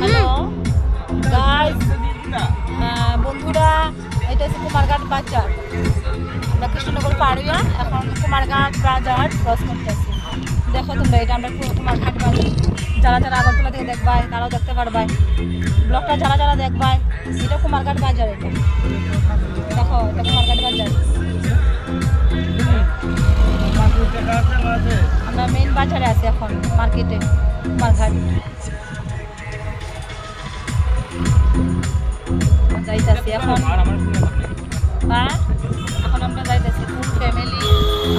Hello guys, বন্ধুরা, এটা হচ্ছে কুমারঘাট বাজার। আমরা কৃষ্ণনগর পার হইয়া এখন কুমারঘাট বাজার ক্রস করতেছি। দেখো তোমরা, এটা আমরা কুমারঘাট বাজার। যারা যারা আগরতলা থেকে দেখবাই তারাও দেখতে পারবাই। ব্লগটা যারা যারা দেখবাই, এটা কুমারঘাট বাজার। এটা দেখো, এটা কুমারঘাট বাজার। আমরা মেইন বাজারে আছি এখন, মার্কেটে কুমারঘাট যাইতেছি এখন। হ্যাঁ, এখন আমরা যাইতেছি ফুল ফ্যামিলি।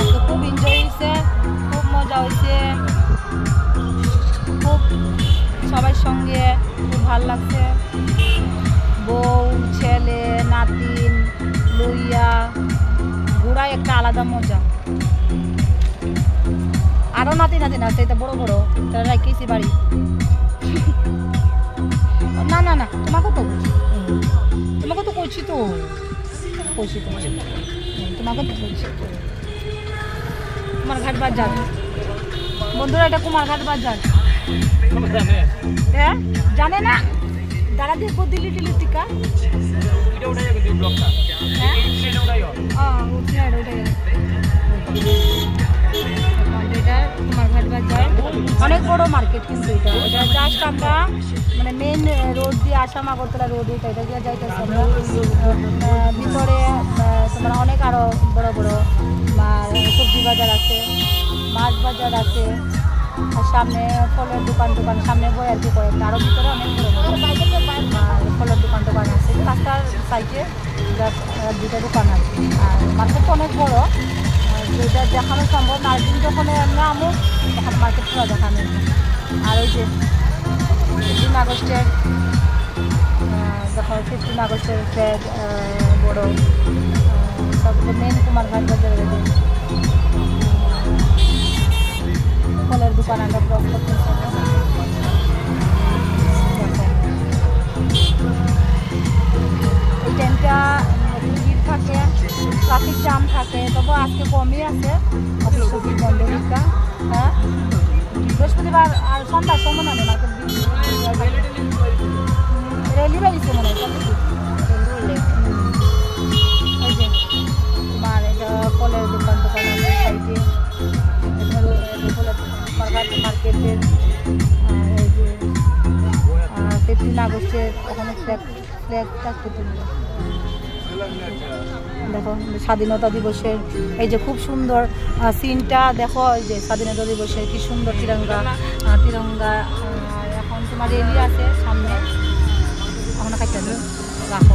আজকে খুব এনজয় হয়েছে, খুব মজা হয়েছে, খুব সবার সঙ্গে খুব ভালো লাগছে। বউ, ছেলে, নাতিন লইয়া ঘোরাই একটা আলাদা মজা। আরও নাতি নাতিন আছে, এটা বড় বড়, তারা রাখেছি বাড়ি। না না না, তোমাকে তো তোমাকে তো করছি তো তোমাকে তো বলছি। কুমারঘাট বাজার বন্ধুরা, এটা কুমারঘাট বাজার। হ্যাঁ, জানে না যারা দেখবো দিল্লি টিকা। এটা কুমারঘাট বাজার অনেক বড় মার্কেট, কিন্তু এটা জাস্ট আমরা মানে মেন রোড দিয়ে আসাম আগরতলা রোড, এটা দিয়ে যাইতেছি আমরা। ভিতরে তোমার অনেক আরো বড় বড় সবজি বাজার আছে, মাছ বাজার আছে, আর সামনে ফলের দোকান সামনে বই আর কি করে, আরো ভিতরে অনেক বড় বড় ফলের দোকান আছে। রাস্তার সাইডে দুটো দোকান আছে, আর মার্কেটটা অনেক বড়। যেটা দেখানো সম্ভব না, একদিন যখন আমরা আমো তখন মার্কেট পুরো দেখানো। আর ওই যে 15 আগস্টের দেখো, 15 আগস্টের ফ্ল্যাগ বড় সবচেয়ে মেন কুমারঘাট বাজারে ফলের দোকান আমরা ক্রস করতেছি। এই টাইমটা ভিড় থাকে, ট্রাফিক জ্যাম থাকে, তবু আজকে কমই আছে, অফিস বন্ধ দিকটা। হ্যাঁ, বৃহস্পতিবার আর সন্ধ্যার সময় না মার্কেট রেলি বেরিয়েছে মনে হয়। এই যে তোমার এটা ফলের দোকান আছে সাইডে, মার্কেটের। এই যে 15 আগস্টের ওখানে ফ্ল্যাগ থাকতে দেখো, স্বাধীনতা দিবসের এই যে খুব সুন্দর সিনটা দেখো। এই যে স্বাধীনতা দিবসের কি সুন্দর তিরঙ্গা। এখন তোমার রেলি আছে সামনে, এখন খাইতে রাখো।